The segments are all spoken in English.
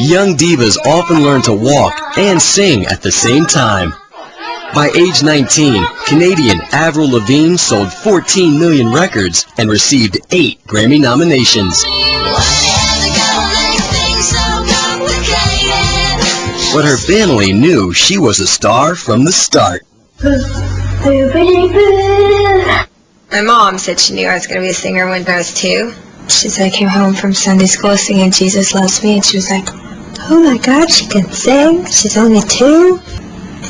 Young divas often learn to walk and sing at the same time. By age 19, Canadian Avril Lavigne sold 14 million records and received 8 Grammy nominations. But her family knew she was a star from the start. My mom said she knew I was going to be a singer when I was 2. She said I came home from Sunday school singing Jesus Loves Me, and she was like, oh my God, she can sing. She's only 2.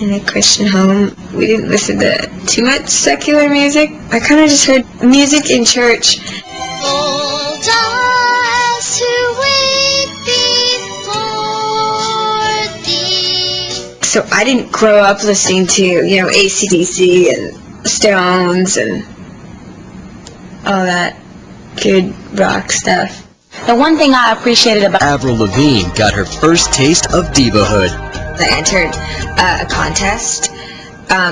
In a Christian home, we didn't listen to too much secular music. I kind of just heard music in church. So I didn't grow up listening to, AC/DC and Stones and all that good rock stuff. The one thing I appreciated about Avril Lavigne got her first taste of divahood. I entered a contest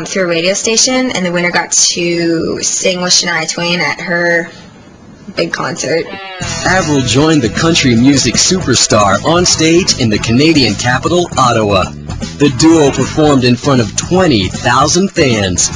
through a radio station, and the winner got to sing with Shania Twain at her big concert. Avril joined the country music superstar on stage in the Canadian capital, Ottawa. The duo performed in front of 20,000 fans.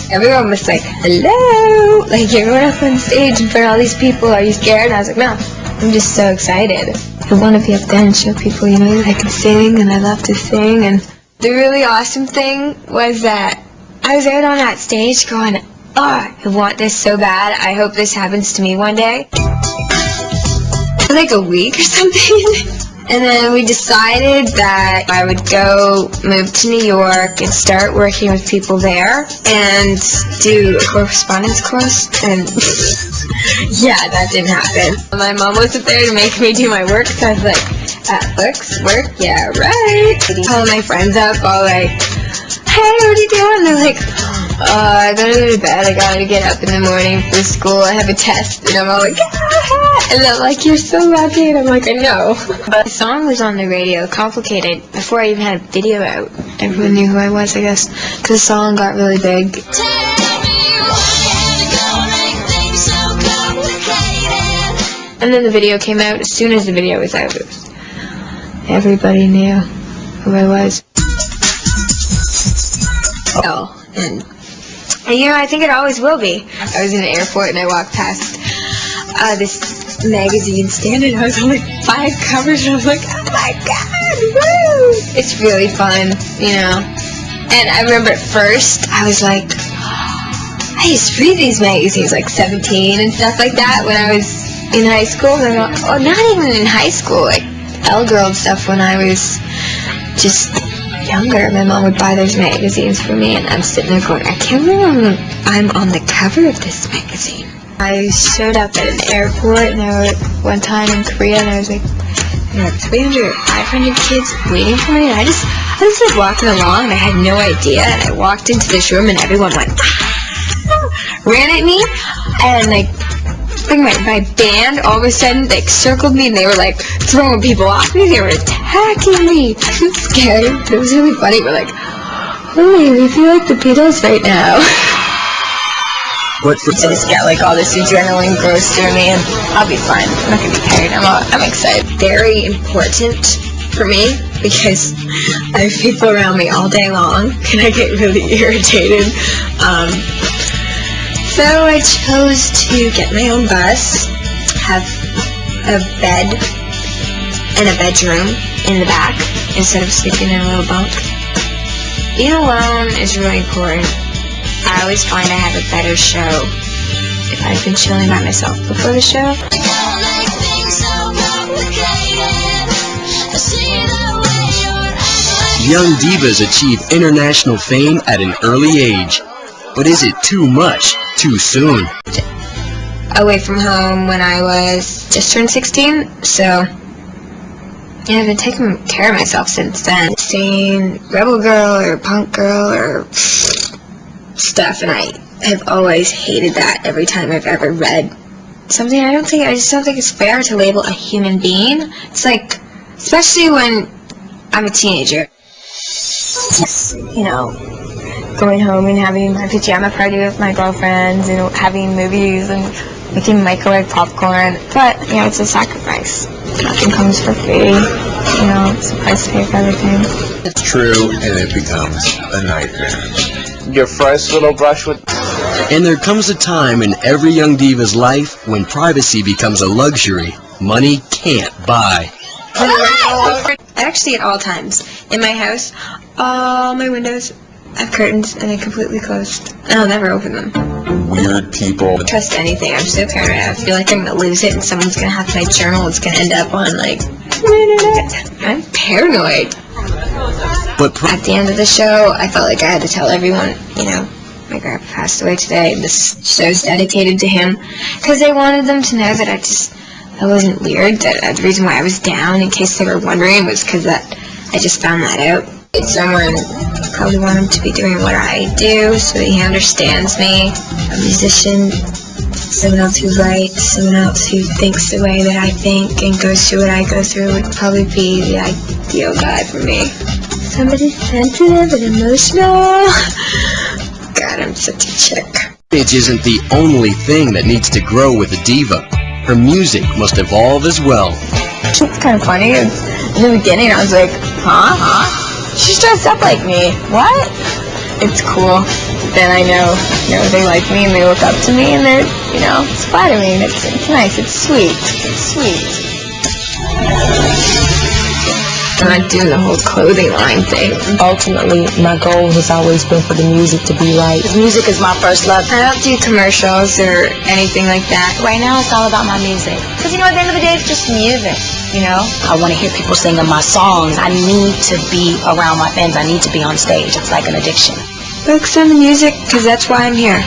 Everyone was like, hello! Like, you're going up on stage in front of all these people. Are you scared? And I was like, no. I'm just so excited. I want to be up there and show people, that I can sing, and I love to sing. And the really awesome thing was that I was out on that stage going, I want this so bad. I hope this happens to me one day. For like a week or something. And then we decided that I would go move to New York and start working with people there and do a correspondence course. And yeah, that didn't happen. My mom wasn't there to make me do my work, so I was like, books, work, yeah, right. Calling my friends up, all like, hey, what are you doing? They're like, I gotta go to bed, I gotta get up in the morning for school, I have a test. And I'm all like, and they're like, you're so lucky. And I'm like, I know. But the song was on the radio, Complicated, before I even had a video out. Everyone knew who I was, I guess, because the song got really big. And then the video came out. As soon as the video was out, everybody knew who I was. And I think it always will be. I was in an airport and I walked past this magazine stand, and I was on like 5 covers, and I was like, oh my God, woo! It's really fun, And I remember at first, I was like, I used to read these magazines like 17 and stuff like that when I was in high school. And not even in high school, like Elle Girl and stuff when I was just younger. My mom would buy those magazines for me, and I'm sitting there going, I can't believe I'm on the cover of this magazine. I showed up at an airport, and there were one time in Korea, and I was like, there were 300, 500 kids waiting for me, and I was like walking along, and I had no idea, and I walked into this room, and everyone went, ran at me, and like my band all of a sudden like circled me, and they were like throwing people off me, they were attacking me. I was scared, but it was really funny. We're like, holy, we feel like the Beatles right now. But for I just get like all this adrenaline goes through me, and I'll be fine. I'm not gonna be tired. I'm excited. Very important for me because I have people around me all day long, and I get really irritated. So I chose to get my own bus, have a bed and a bedroom in the back instead of sleeping in a little bunk. Being alone is really important. I always find I have a better show if I've been chilling by myself before the show. Young divas achieve international fame at an early age. But is it too much, too soon? Away from home when I was just turned 16, so I've been taking care of myself since then. Saying rebel girl or punk girl or stuff, and I have always hated that every time I've ever read something. I just don't think it's fair to label a human being. It's like, especially when I'm a teenager. Going home and having my pajama party with my girlfriends, having movies and making microwave popcorn. But, it's a sacrifice. Nothing comes for free. you know, it's a price to pay for other things. It's true, and it becomes a nightmare. Your first little brush with... And there comes a time in every young diva's life when privacy becomes a luxury money can't buy. Actually, at all times. In my house, all my windows have curtains and they're completely closed. I'll never open them. Weird people. Trust anything. I'm so paranoid. I feel like I'm going to lose it and someone's going to have my journal. It's going to end up on, like, the internet. I'm paranoid. But At the end of the show, I felt like I had to tell everyone, you know, my grandpa passed away today. This show's dedicated to him. Because I wanted them to know that I wasn't weird. That the reason why I was down, in case they were wondering, was because I just found that out. Someone probably want him to be doing what I do so that he understands me. A musician, someone else who writes, someone else who thinks the way that I think and goes through what I go through would probably be the ideal guy for me. Somebody sensitive and emotional. God, I'm such a chick. image isn't the only thing that needs to grow with a diva. Her music must evolve as well. It's kind of funny. In the beginning, I was like, huh? She's dressed up like me. What? It's cool. Then I know they like me and they look up to me and they're, it's flattering. It's nice. It's sweet. It's sweet. I'm not doing the whole clothing line thing. Ultimately, my goal has always been for the music to be right. Music is my first love. I don't do commercials or anything like that. Right now, it's all about my music. Because, at the end of the day, it's just music, I want to hear people singing my songs. I need to be around my fans. I need to be on stage. It's like an addiction. Focus on the music, because that's why I'm here.